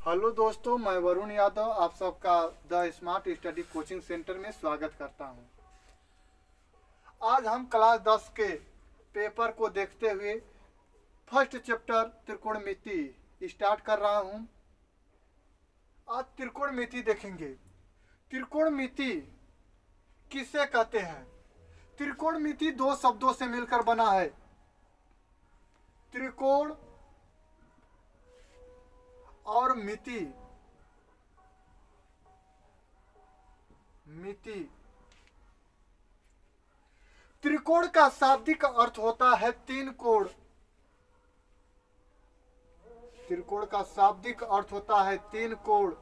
Hello दोस्तों, मैं वरुण यादव आप सबका the smart study coaching centre में स्वागत करता हूं। आज हम क्लास 10 के पेपर को देखते हुए फर्स्ट चैप्टर त्रिकोणमिति स्टार्ट कर रहा हूं। आज त्रिकोणमिति देखेंगे। त्रिकोणमिति किसे कहते हैं? त्रिकोणमिति दो शब्दों से मिलकर बना है, त्रिकोण और मिति। मिति त्रिकोण का शाब्दिक अर्थ होता है तीन कोण। त्रिकोण का शाब्दिक अर्थ होता है तीन कोण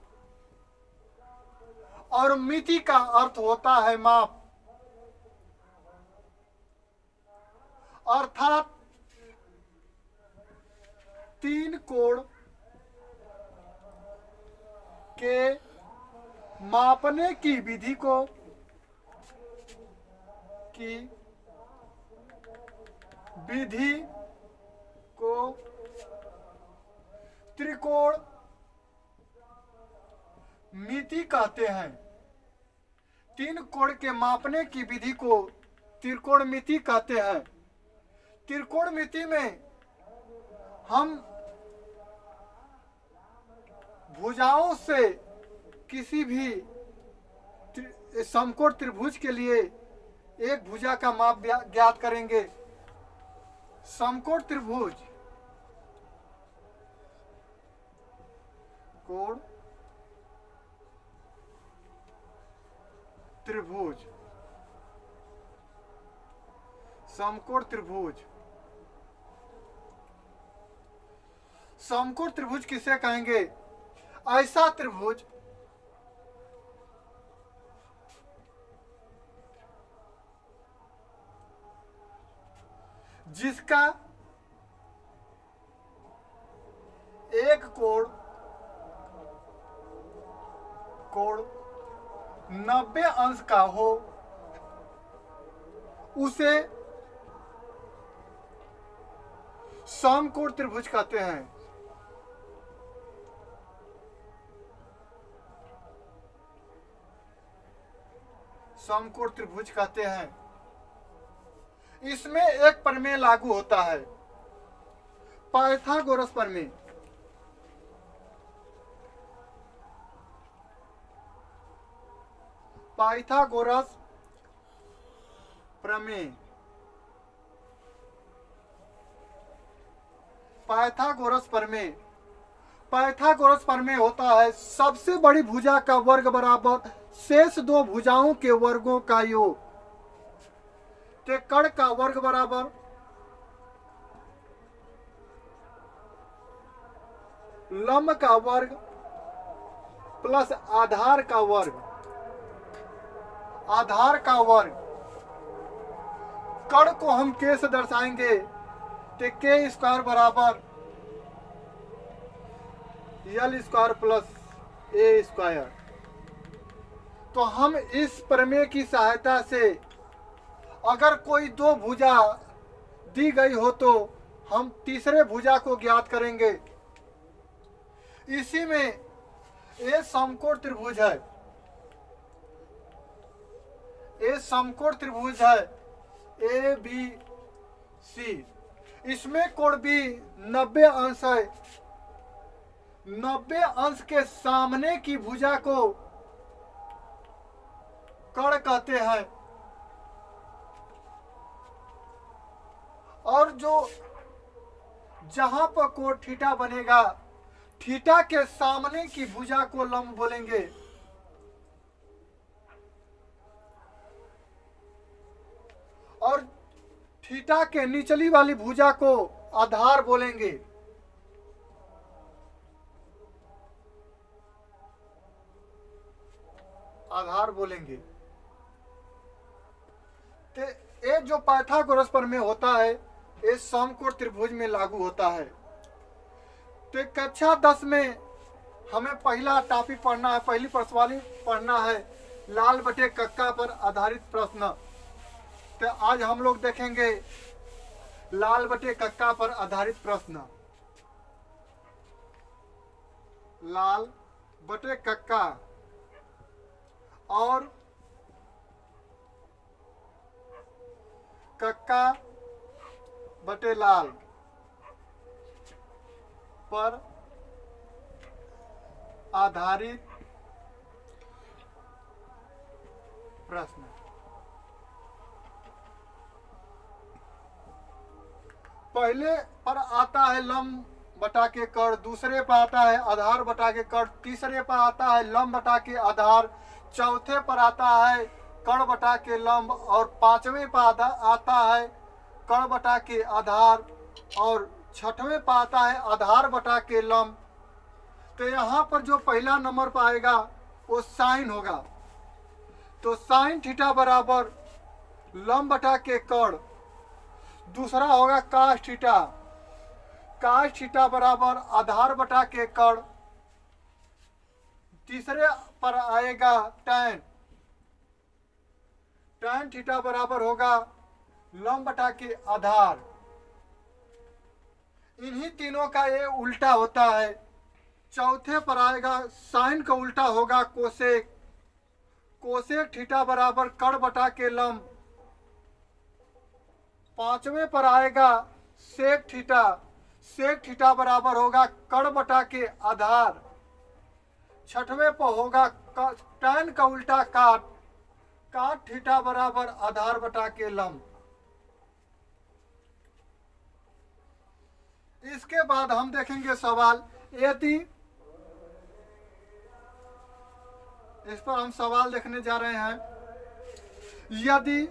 और मिति का अर्थ होता है माप, अर्थात तीन कोण के मापने की विधि को त्रिकोण मिति कहते हैं। तीन कोण के मापने की विधि को त्रिकोणमिति कहते हैं। त्रिकोणमिति में हम भुजाओं से किसी भी समकोण त्रिभुज के लिए एक भुजा का माप ज्ञात करेंगे। समकोण त्रिभुज कोण त्रिभुज समकोण त्रिभुज। समकोण त्रिभुज किसे कहेंगे? ऐसा त्रिभुज जिसका एक कोण 90 अंश का हो, उसे समकोण त्रिभुज कहते हैं। समकोण त्रिभुज कहते हैं। इसमें एक प्रमेय लागू होता है, पाइथागोरस प्रमेय। पाइथागोरस प्रमेय। पाइथागोरस प्रमेय। पाइथागोरस प्रमेय होता है सबसे बड़ी भुजा का वर्ग बराबर शेष दो भुजाओं के वर्गों का योग। तो कर्ण का वर्ग बराबर लंब का वर्ग प्लस आधार का वर्ग। आधार का वर्ग कर्ण को हम के से दर्शाएंगे तो के स्क्वायर बराबर यल स्क्वायर प्लस ए स्क्वायर। तो हम इस प्रमेय की सहायता से अगर कोई दो भुजा दी गई हो तो हम तीसरे भुजा को ज्ञात करेंगे। इसी में ए समकोण त्रिभुज है। ए समकोण त्रिभुज है ए बी सी। इसमें कोण भी 90 अंश है। 90 अंश के सामने की भुजा को कर्ण कहते हैं और जो जहां पर कोण थीटा बनेगा, थीटा के सामने की भुजा को लंब बोलेंगे। और थीटा के निचली वाली भुजा को आधार बोलेंगे। आधार बोलेंगे। तो ये जो पाइथागोरस प्रमेय होता है ये समकोण त्रिभुज में लागू होता है। तो कक्षा 10 में हमें पहला टॉपिक पढ़ना है, पहली प्रश्नावली पढ़ना है, लाल बटे कक्का पर आधारित प्रश्न। तो आज हम लोग देखेंगे लाल बटे कक्का पर आधारित प्रश्न। लाल बटे कक्का और कक्का बटे लाल पर आधारित प्रश्न। पहले पर आता है लंब बटा के कर्ण, दूसरे पर आता है आधार बटा के कर्ण, तीसरे पर आता है लंब बटा के आधार, चौथे पर आता है कर्ण बटा के लंब और पांचवें पर आता है कर्ण बटा के आधार और छठवें पर आता है आधार बटा के लंब। तो यहाँ पर जो पहला नंबर पर आएगा वो साइन होगा। तो साइन थीटा बराबर लंब बटा के कर्ण, दूसरा होगा कास थीटा, कास थीटा बराबर आधार बटा के कर्ण, तीसरे पर आएगा टैन, टैन थीटा बराबर होगा लंब बटा के आधार। इन्हीं तीनों का ये उल्टा होता है। चौथे पर आएगा साइन का उल्टा होगा कोसेक, कोसेक थीटा बराबर कर्ण बटा के लंब। पांचवें पर आएगा सेक थीटा, सेक थीटा बराबर होगा कर्ण बटा के आधार। छठवें पर होगा टैन का उल्टा काट, काट थीटा बराबर आधार बटा के लंब। इसके बाद हम देखेंगे सवाल, यदि इस पर हम सवाल देखने जा रहे हैं, यदि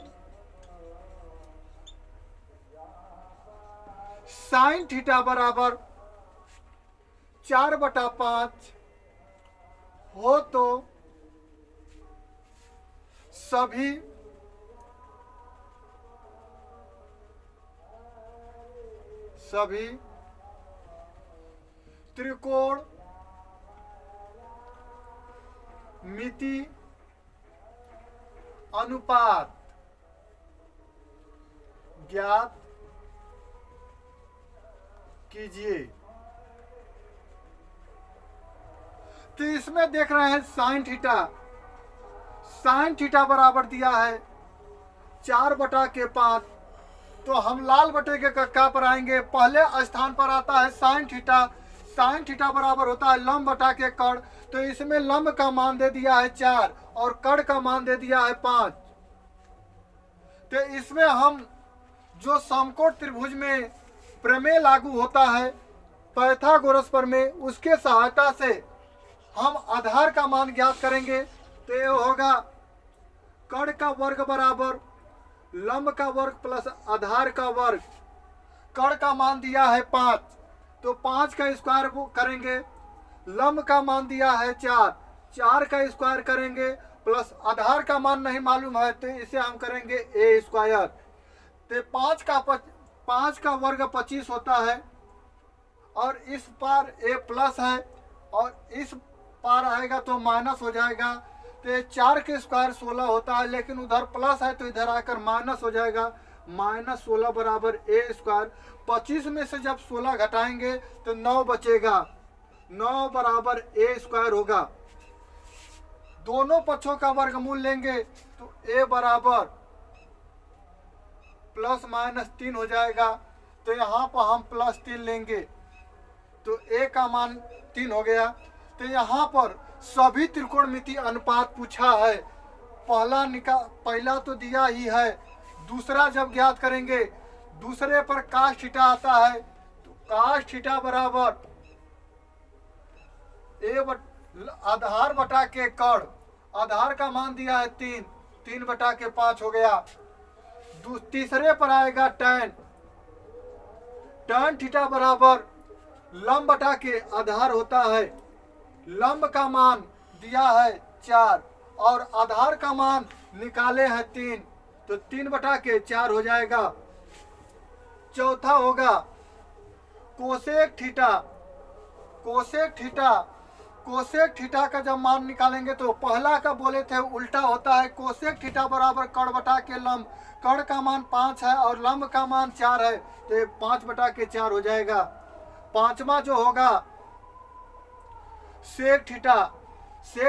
साइन थीटा बराबर 4/5 हो तो सभी त्रिकोण मिति अनुपात ज्ञात कीजिए। तो इसमें देख रहे हैं साइन थीटा, साइन थीटा बराबर दिया है 4/5। तो हम लाल बटे के कक्का पर आएंगे। पहले स्थान पर आता है साइन थीटा, साइन थीटा बराबर होता है लंब बटा के कर्ण। तो इसमें लंब का मान दे दिया है 4 और कर्ण का मान दे दिया है 5। तो इसमें हम जो समकोण त्रिभुज में प्रमेय लागू होता है पाइथागोरस प्रमेय, उसके सहायता से हम आधार का मान ज्ञात करेंगे। तो ये होगा कर्ण का वर्ग बराबर लंब का वर्ग प्लस आधार का वर्ग। कर्ण का मान दिया है 5, तो 5 का स्क्वायर करेंगे, लंब का मान दिया है 4, 4 का स्क्वायर करेंगे प्लस आधार का मान नहीं मालूम है तो इसे हम करेंगे ए स्क्वायर। तो 5 का वर्ग 25 होता है और इस पार ए प्लस है और इस पार आएगा तो माइनस हो जाएगा। तो 4 के स्क्वायर 16 होता है, लेकिन उधर प्लस है तो इधर आकर माइनस हो जाएगा। -16 बराबर ए स्क्वायर। 25 में से जब 16 घटाएंगे तो 9 बचेगा, 9 बराबर ए स्क्वायर होगा। दोनों पक्षों का वर्गमूल लेंगे तो ए बराबर +-3 हो जाएगा। तो यहाँ पर हम +3 लेंगे तो ए का मान 3 हो गया। तो यहाँ पर सभी त्रिकोणमिति अनुपात पूछा है। पहला तो दिया ही है, दूसरा जब ज्ञात करेंगे, दूसरे पर कास थीटा आता है तो कास थीटा बराबर आधार बटा के कर्ण, आधार का मान दिया है 3, 3/5 हो गया। तीसरे पर आएगा टैन, टैन थीटा बराबर लंब बटा के आधार होता है। लंब का मान दिया है 4 और आधार का मान निकाले हैं 3, तो 3/4 हो जाएगा। चौथा होगा cosec theta, cosec theta, cosec theta का जब मान निकालेंगे तो पहला का बोले थे उल्टा होता है। कोसेक थीटा बराबर कर्ण बटा के लंब, कर्ण का मान 5 है और लंब का मान 4 है तो 5/4 हो जाएगा। पांचवा जो होगा सेक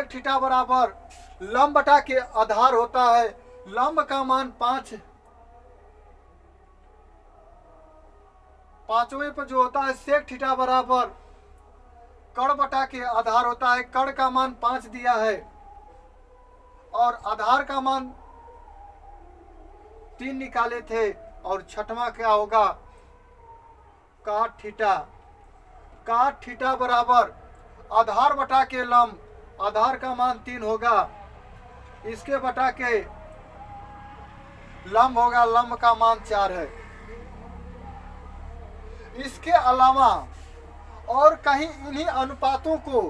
थीटा बराबर लंब बटा के आधार होता है। लंब का मान 5, पांचवें पर जो होता है सेक थीटा बराबर कर्ण बटा के आधार होता है। कर्ण का मान 5 दिया है और आधार का मान 3 निकाले थे। और छठवां क्या होगा, काट थीटा। काट थीटा बराबर आधार बटा के लंब, आधार का मान 3 होगा, इसके बटा के लंब होगा, लंब का मान 4 है। इसके अलावा और कहीं इन्हीं अनुपातों को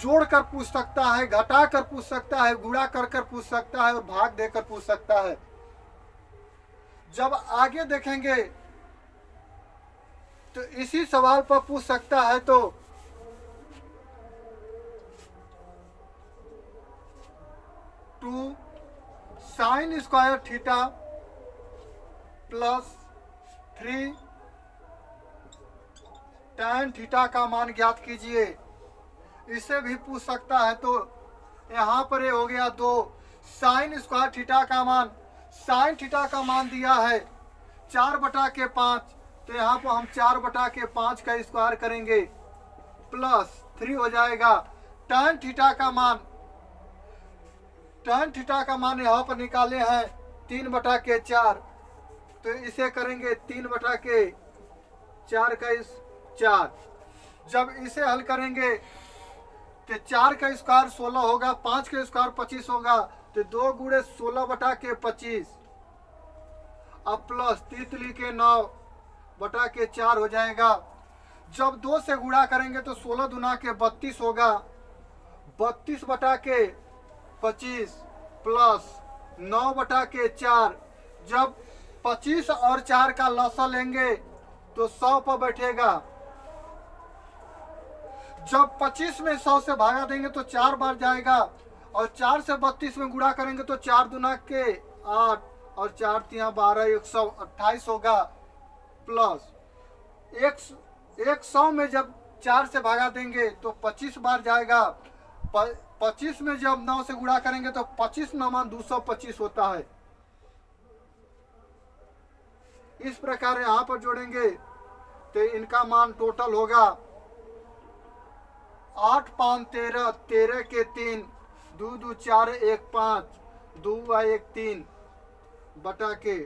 जोड़कर पूछ सकता है, घटा कर पूछ सकता है, गुणा कर पूछ सकता है और भाग देकर पूछ सकता है। जब आगे देखेंगे तो इसी सवाल पर पूछ सकता है। तो two sine square theta plus 3 tan theta का मान ज्ञात कीजिए, इसे भी पूछ सकता है। तो यहाँ पर ये हो गया 2 साइन स्क्वायर थीटा का मान, साइन थीटा का मान दिया है 4 बटा के 5, तो यहाँ पर हम 4 बटा के 5 का स्क्वायर करेंगे प्लस 3 हो जाएगा। tan थीटा का मान, tan थीटा का मान यहाँ पर निकाले हैं 3 बटा के 4, तो इसे करेंगे 3 बटा के 4 का 4। जब इसे हल करेंगे तो 4 का स्क्वायर 16 होगा, 5 का स्क्वायर 25 होगा, तो 2 गुणे 16 बटा के 25, अब प्लस 3 के 9 बटा के 4 हो जाएगा। जब 2 से गुणा करेंगे तो 16 दुना के 32 होगा, 32 बटा के 25 प्लस 9 बटा के 4। जब 25 और 4 का लसा लेंगे तो 100 पर बैठेगा। जब 25 में 100 से भागा देंगे तो 4 बार जाएगा और 4 से 32 में गुणा करेंगे तो 4 दुना के 8 और 4 तिया 12, 128 होगा प्लस 100 में जब 4 से भागा देंगे तो 25 बार जाएगा। 25 में जब 9 से गुणा करेंगे तो 25 9 225 होता है। इस प्रकार यहाँ पर जोड़ेंगे तो इनका मान टोटल होगा 8 5 13, 13 के 3, 2 2 4 1 5, 2 1 3 बटा के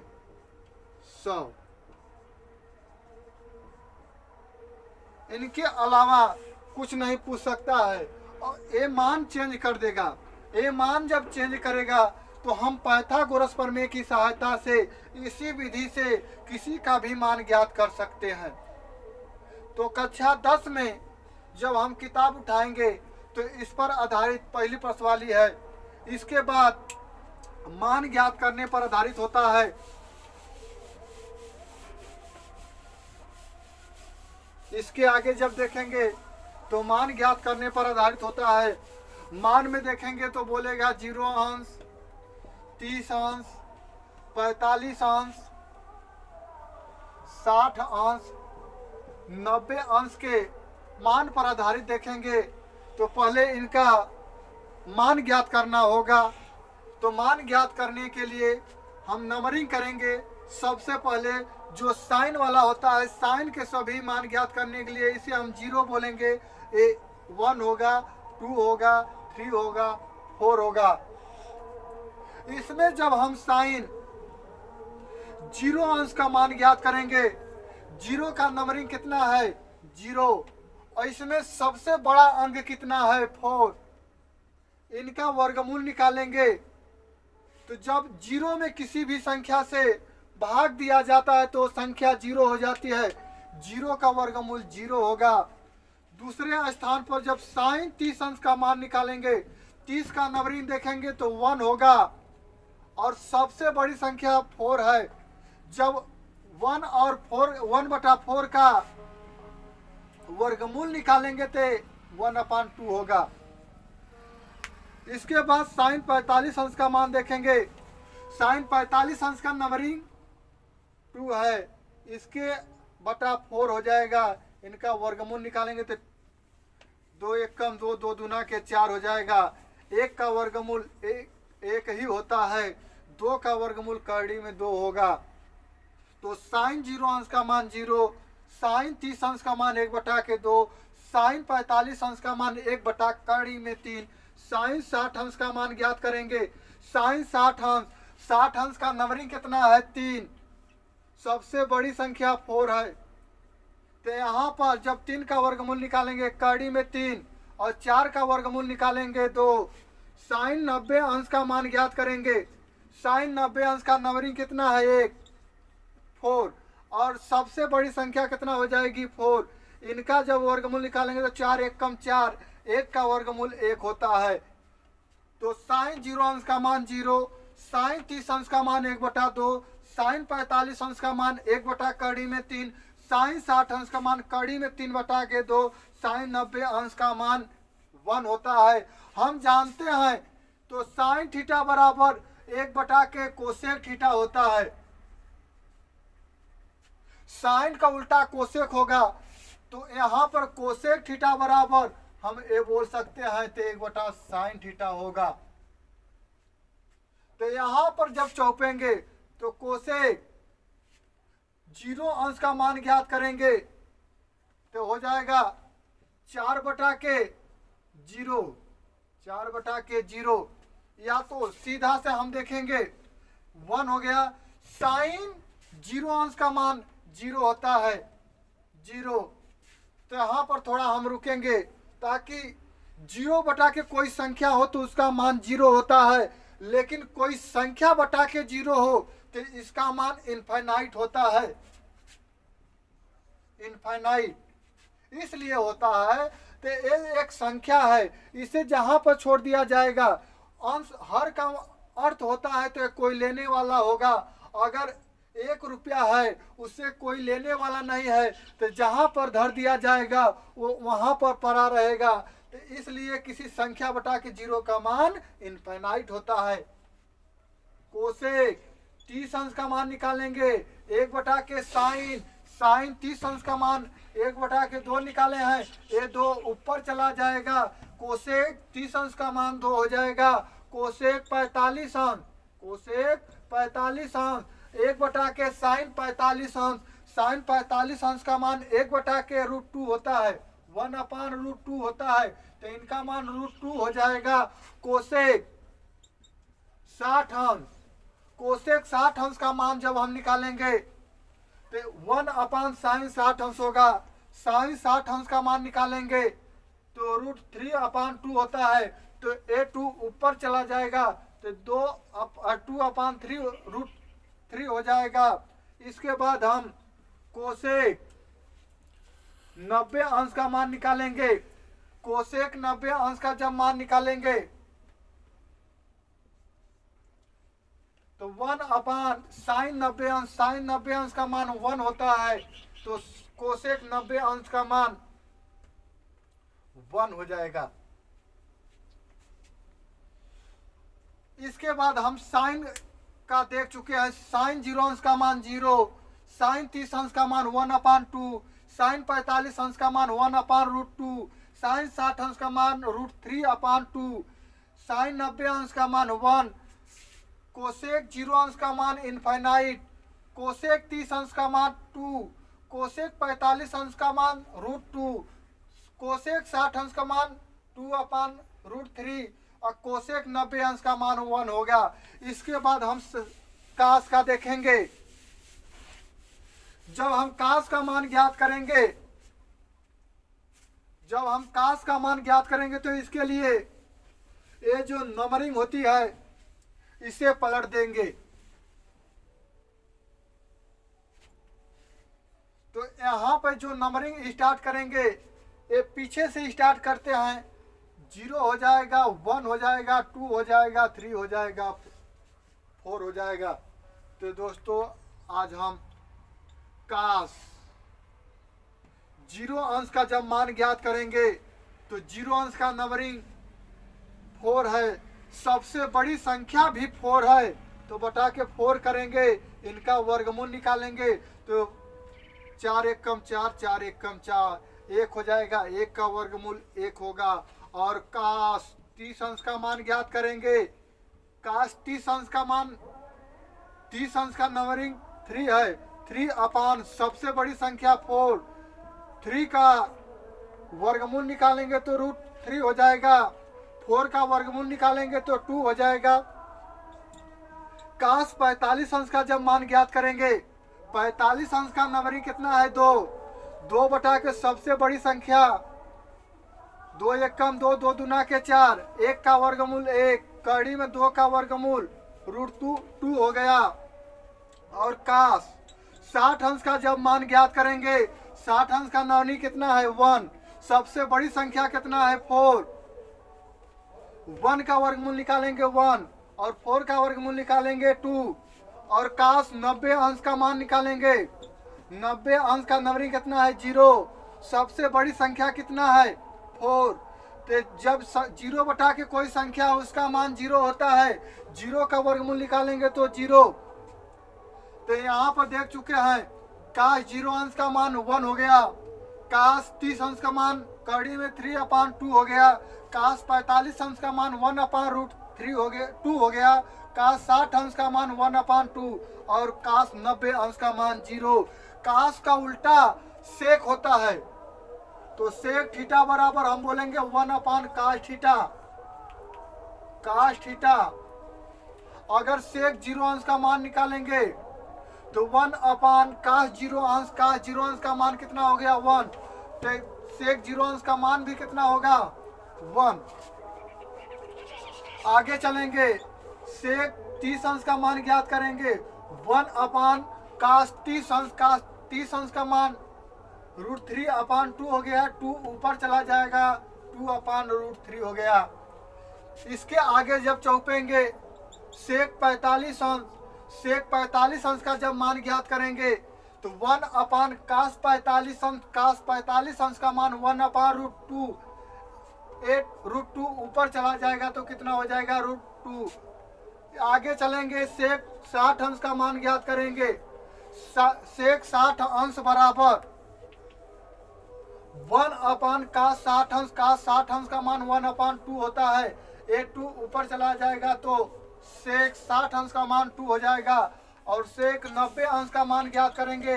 100। इनके अलावा कुछ नहीं पूछ सकता है और ये मान चेंज कर देगा। ये मान जब चेंज करेगा तो हम पाइथागोरस प्रमेय की सहायता से इसी विधि से किसी का भी मान ज्ञात कर सकते हैं। तो कक्षा 10 में जब हम किताब उठाएंगे तो इस पर आधारित पहली प्रश्नावली है। इसके बाद मान ज्ञात करने पर आधारित होता है। इसके आगे जब देखेंगे तो मान ज्ञात करने पर आधारित होता है। मान में देखेंगे तो बोलेगा 0 अंश, 30 अंश, 45 अंश, 60 अंश, 90 अंश के मान पर आधारित देखेंगे तो पहले इनका मान ज्ञात करना होगा। तो मान ज्ञात करने के लिए हम नंबरिंग करेंगे। सबसे पहले जो साइन वाला होता है, साइन के सभी मान ज्ञात करने के लिए इसे हम 0 बोलेंगे। 1 होगा, 2 होगा, 3 होगा, 4 होगा। इसमें जब हम साइन 0 अंश का मान ज्ञात करेंगे, 0 का नंबरिंग कितना है 0, और इसमें सबसे बड़ा अंक कितना है 4, इनका वर्गमूल निकालेंगे। तो जब 0 में किसी भी संख्या से भाग दिया जाता है तो संख्या 0 हो जाती है। 0 का वर्गमूल 0 होगा। दूसरे स्थान पर जब साइन 30 अंश का मान निकालेंगे, 30 का नंबरिंग देखेंगे तो 1 होगा और सबसे बड़ी संख्या 4 है। जब 1 और 4, 1/4 का वर्गमूल निकालेंगे तो 1/2 होगा। इसके बाद साइन 45 अंश का मान देखेंगे। साइन 45 अंश का नंबरिंग 2 है, इसके बटा 4 हो जाएगा। इनका वर्गमूल निकालेंगे तो दो एक कम दो, दो दूना के 4 हो जाएगा। एक का वर्गमूल एक ही होता है, 2 का वर्गमूल कड़ी में 2 होगा। तो साइन 0 अंश का मान 0, साइन 30 अंश का मान 1/2, साइन 45 अंश का मान 1 कड़ी में 3, साइन 60 अंश का मान ज्ञात करेंगे। साइन 60 अंश का नंबरिंग कितना है? 3। सबसे बड़ी संख्या 4 है। तो यहाँ पर जब 3 का वर्गमूल निकालेंगे कड़ी में 3 और 4 का वर्गमूल निकालेंगे 2, साइन 90 अंश का मान ज्ञात करेंगे। साइन 90 अंश का नंबरिंग कितना है? 1, 4। और सबसे बड़ी संख्या कितना हो जाएगी? 4। इनका जब वर्गमूल निकालेंगे तो 4 एक कम 4, 1 का वर्गमूल 1 होता है। तो साइन 0 अंश का मान 0, साइन 30 अंश का मान 1/2, साइन 45 अंश का मान 1 कड़ी में 3, साइन 60 अंश का मान कड़ी में 3/2, साइन 90 अंश का मान 1 होता है। हम जानते हैं तो साइन थीटा बराबर 1 कोसेक थीटा होता है। साइन का उल्टा कोसेक होगा, तो यहाँ पर कोसेक थीटा बराबर हम ये बोल सकते हैं तो 1 साइन थीटा होगा। तो यहाँ पर जब चौपेंगे तो कोसेक 0 अंश का मान ज्ञात करेंगे तो हो जाएगा 4/0, 4/0। या तो सीधा से हम देखेंगे 1 हो गया। साइन 0 अंश का मान 0 होता है, 0। तो यहाँ पर थोड़ा हम रुकेंगे ताकि 0 कोई संख्या हो तो उसका मान 0 होता है, लेकिन कोई संख्या 0 हो तो इसका मान इनफाइनाइट होता है। इनफाइनाइट इसलिए होता है तो ये एक संख्या है, इसे जहां पर छोड़ दिया जाएगा अंश हर का अर्थ होता है तो कोई लेने वाला होगा। अगर 1 रुपया है उससे कोई लेने वाला नहीं है तो जहां पर धर दिया जाएगा वो वहां पर पड़ा रहेगा। तो इसलिए किसी संख्या 0 का मान इनफाइनाइट होता है। कोसेक 30 अंश का मान निकालेंगे 1 साइन, साइन 30 अंश का मान 1/2 निकाले हैं, ये 2 ऊपर चला जाएगा। कोसेक 30 अंश का मान 2 हो जाएगा। कोसेक 45 अंश, कोसेक 45 अंश 1 साइन 45 अंश, साइन 45 अंश का मान 1/√2 होता है, 1/√2 होता है। तो इनका मान √2 हो जाएगा। कोसेक 60 अंश, कोसेक 60 अंश का मान जब हम निकालेंगे तो 1/साइन 60 अंश होगा। साइन 60 अंश का मान निकालेंगे तो √3/2 होता है। तो a2 ऊपर चला जाएगा तो 2/3 हो जाएगा। इसके बाद हम कोसेक 90 अंश का मान निकालेंगे। कोसेक 90 अंश का जब मान निकालेंगे तो 1/साइन 90 अंश, साइन 90 अंश का मान 1 होता है। तो कोसेक 90 अंश का मान 1 हो जाएगा। इसके बाद हम साइन का देख चुके हैं। साइन 0 अंश का मान 0, साइन 30 अंश का मान 1/2, साइन 45 अंश का मान 1/√2, साइन 60 अंश का मान √3/2, साइन 90 अंश का मान 1, कोसेक 0 अंश का मान इनफाइनाइट, कोसेक 30 अंश का मान 2, कोसेक 45 अंश का मान √2, कोसेक 60 अंश का मान 2/√3 और कोसेक 90 अंश का मान 1 होगा। इसके बाद हम कास का देखेंगे। जब हम कास का मान ज्ञात करेंगे, जब हम कास का मान ज्ञात करेंगे तो इसके लिए ये जो नंबरिंग होती है इसे पलट देंगे। तो यहाँ पर जो नंबरिंग स्टार्ट करेंगे ये पीछे से स्टार्ट करते हैं। 0 हो जाएगा, 1 हो जाएगा, 2 हो जाएगा, 3 हो जाएगा, 4 हो जाएगा। तो दोस्तों आज हम कास 0 अंश का जब मान ज्ञात करेंगे तो 0 अंश का नंबरिंग 4 है, सबसे बड़ी संख्या भी 4 है तो बटा के 4 करेंगे, इनका वर्गमूल निकालेंगे तो 4 एक कम 4, 4 एक कम 4, 1 हो जाएगा, 1 का वर्गमूल 1 होगा। और काश 30 अंश का मान ज्ञात करेंगे। काश 30 अंश का मान, 30 अंश का नंबरिंग 3 है। 3 अपान सबसे बड़ी संख्या 4, 3 का वर्गमूल निकालेंगे तो √3 हो जाएगा। 4 का वर्गमूल निकालेंगे तो 2 हो जाएगा। काश 45 अंश का जब मान ज्ञात करेंगे, 45 अंश का नंबरिंग कितना है 2, 2 बटा के सबसे बड़ी संख्या 2 1 कम 2, 2 दूना के 4, 1 का वर्गमूल 1, कड़ी में 2 का वर्गमूल √2 हो गया। और काश 60 अंश का जब मान ज्ञात करेंगे, 60 अंश का नंबरिंग कितना है 1, सबसे बड़ी संख्या कितना है 4, 1 का वर्गमूल निकालेंगे 1 और 4 का वर्गमूल निकालेंगे 2। और काश 90 अंश का मान निकालेंगे, 90 अंश का नंबरिंग कितना है 0, सबसे बड़ी संख्या कितना है 4। तो जब 0 बटा के कोई संख्या उसका मान 0 होता है, 0 का वर्गमूल निकालेंगे तो 0। तो यहाँ पर देख चुके हैं, काश 0 अंश का मान 1 हो गया, काश 30 अंश का मान कड़ी में 3/2 हो गया, काश 45 अंश का मान 1/√3 हो गया 2 हो गया, काश 60 अंश का मान 1/2 और काश 90 अंश का मान 0। काश का उल्टा सेक होता है, तो सेक थीटा बराबर हम बोलेंगे 1/cos थीटा। cos थीटा अगर सेक 0 अंश का मान निकालेंगे तो 1/cos 0 अंश, cos 0 अंश का मान कितना हो गया 1, तो सेक 0 अंश का मान भी कितना होगा 1। आगे चलेंगे, सेक 30 अंश का मान ज्ञात करेंगे, 1/cos 30 अंश, cos 30 अंश का मान √3/2 हो गया, 2 ऊपर चला जाएगा, 2/√3 हो गया। इसके आगे जब चौपेंगे, सेक 45 अंश, सेक 45 अंश का जब मान ज्ञात करेंगे तो 1/cos 45 अंश, cos 45 अंश का मान 1/√2, 8√2 ऊपर चला जाएगा तो कितना हो जाएगा √2। आगे चलेंगे, सेक 60 अंश का मान ज्ञात करेंगे, सेक 60 अंश बराबर 1/cos 60 अंश, cos 60 अंश का मान 1/2 होता है, 2 ऊपर चला जाएगा तो सेक 60 अंश का मान 2 हो जाएगा। और सेक 90 अंश का मान ज्ञात करेंगे,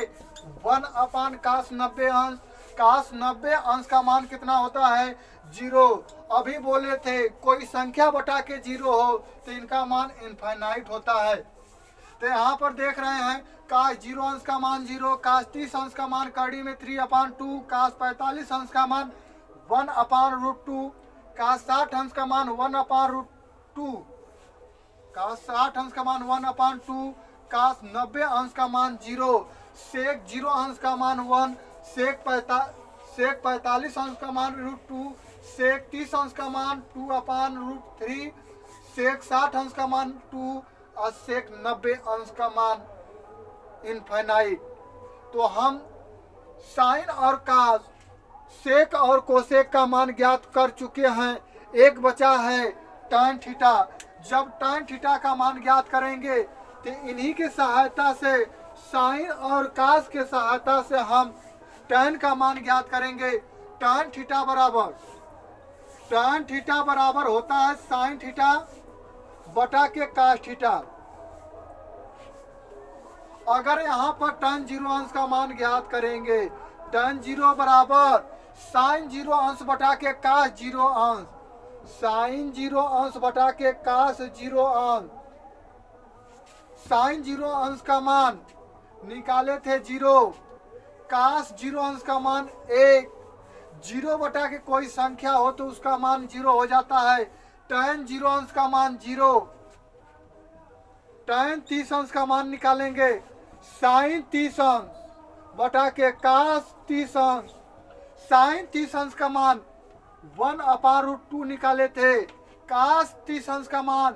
1/cos 90 अंश, cos 90 अंश का मान कितना होता है 0। अभी बोले थे कोई संख्या बटा के 0 हो तो इनका मान इनफाइनाइट होता है। तो यहाँ पर देख रहे हैं, cos 0 अंश का मान 0, cos 30 अंश का मान कड़ी में 3/2, cos 45 अंश का मान 1/√2, cos 60 अंश का मान 1/√2, cos 60 अंश का मान 1/2, cos 90 अंश का मान 0, सेक 0 अंश का मान 1, सेक 45 अंश का मान √2, सेक 30 अंश का मान 2/√3, सेक 60 अंश का मान 2 और सेक 90 अंश का मान इनफाइनाइट। तो हम साइन और कास, सेक और कोसेक का मान ज्ञात कर चुके हैं। एक बचा है tan थीटा। जब tan थीटा का मान ज्ञात करेंगे तो इन्हीं की सहायता से, साइन और कास के सहायता से हम tan का मान ज्ञात करेंगे। tan थीटा बराबर होता है साइन थीटा बटा के कास थीटा। अगर यहाँ पर tan 0 अंश का मान ज्ञात करेंगे, tan 0 बराबर साइन 0 अंश बटा के कास 0 अंश, साइन 0 अंश बटा के कास 0 अंश। साइन 0 अंश का मान निकाले थे 0, कास 0 अंश का मान 1, 0 बटा के कोई संख्या हो तो उसका मान 0 हो जाता है। tan 0 अंश का मान 0, tan 30 अंश का मान निकालेंगे, साइन 30 अंश बटा के कास 30 अंश। साइन 30 अंश का मान 1/√2 निकाले थे, कास 30 अंश का मान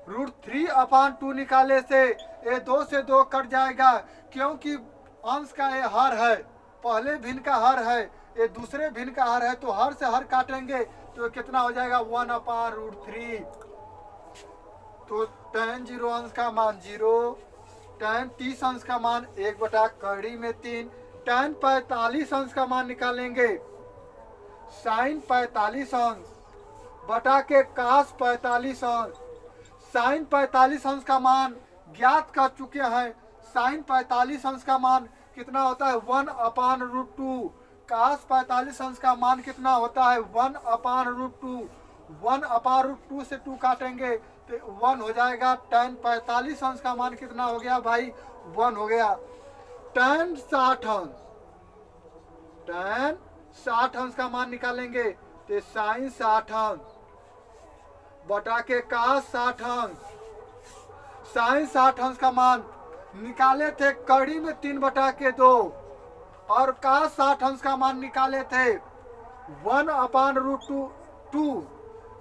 √3/2 निकाले से ये 2 से 2 कट जाएगा, क्योंकि अंश का ये हर है, पहले भिन्न का हर है, ये दूसरे भिन्न का हर है, तो हर से हर काटेंगे तो कितना हो जाएगा 1/√3। तो tan 0 अंश का मान 0, tan 30 अंश का मान 1/3 में 3, tan 45 अंश का मान निकालेंगे साइन 45 अंश बटा के कास 45 अंश। साइन 45 अंश का मान ज्ञात कर चुके हैं। साइन 45 अंश का मान कितना होता है 1/√2। कास 45 अंश का मान कितना होता है 1/√2। 1/√2 से 2 काटेंगे तो 1 हो जाएगा। tan 45 अंश का मान कितना हो गया भाई 1 हो गया। tan 60 अंश, tan 60 अंश का मान निकालेंगे तो साइन 60 अंश बटा के कास 60 अंश। साइन 60 अंश का मान निकाले थे कड़ी में 3/2 और कास 60 अंश का मान निकाले थे 1/√2।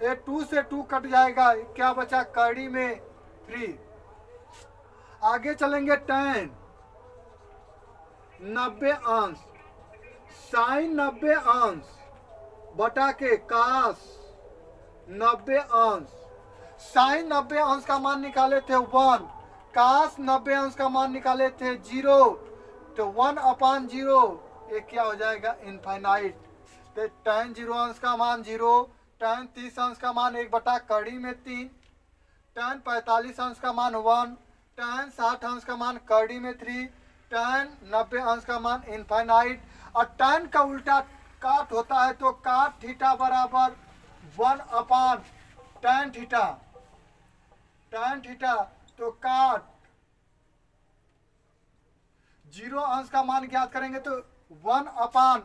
ये 2 से 2 कट जाएगा, क्या बचा कड़ी में 3। आगे चलेंगे tan 90 अंश साइन 90 अंश बटा के कास 90 अंश। साइन 90 अंश का मान निकाले थे 1, कास 90 अंश का मान निकाले थे 0, तो 1/0 ये क्या हो जाएगा इनफाइनाइट। तो tan 0 अंश का मान 0, tan 30 अंश का मान 1 कड़ी में 3, tan 45 अंश का मान 1, tan 60 अंश का मान कड़ी में 3, tan 90 अंश का मान इनफाइनाइट। और tan का उल्टा काट होता है तो काट थीटा बराबर 1/tan थीटा। tan थीटा तो काट 0 अंश का मान ज्ञात करेंगे तो 1/tan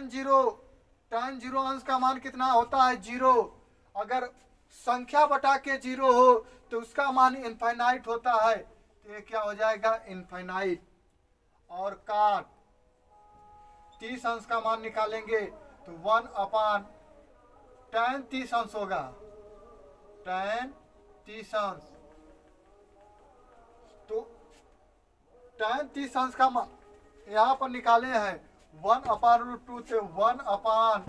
0। tan 0 अंश का मान कितना होता है 0। अगर संख्या बटा के 0 हो तो उसका मान इनफाइनाइट होता है, तो ये क्या हो जाएगा इनफाइनाइट। और काट 30 अंश का मान निकालेंगे तो 1/tan 30 अंश होगा। tan 30 अंश तो tan 30 अंश का मान यहाँ पर निकाले हैं 1/√2 से 1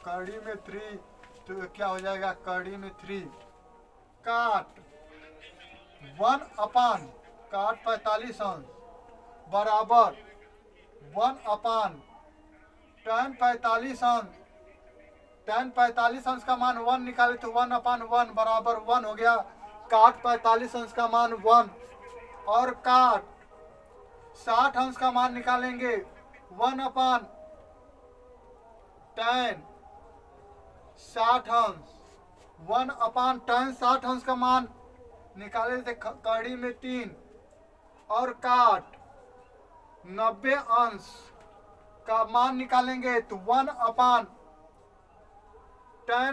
कड़ी में 3, तो क्या हो जाएगा कड़ी में 3। काट 1/काट 45 अंश बराबर 1/tan 45 अंश। tan 45 अंश का मान 1 निकाले तो 1/1 बराबर 1 हो गया। काट 45 अंश का मान 1 और काट 60 अंश का मान निकालेंगे 1/tan 60 अंश। 1/tan 60 अंश का मान निकाले थे कड़ी में 3 और काट 90 अंश का मान निकालेंगे तो 1/tan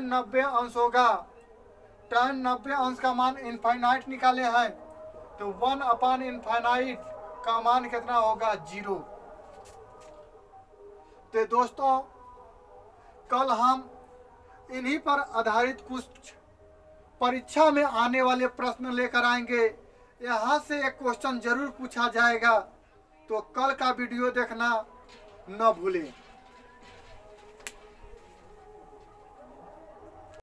90 अंश होगा। tan 90 अंश का मान इनफाइनाइट निकाले हैं तो 1/इनफाइनाइट का मान कितना होगा 0। तो दोस्तों कल हम इन्हीं पर आधारित कुछ परीक्षा में आने वाले प्रश्न लेकर आएंगे। यहाँ से एक क्वेश्चन जरूर पूछा जाएगा, तो कल का वीडियो देखना न भूलें।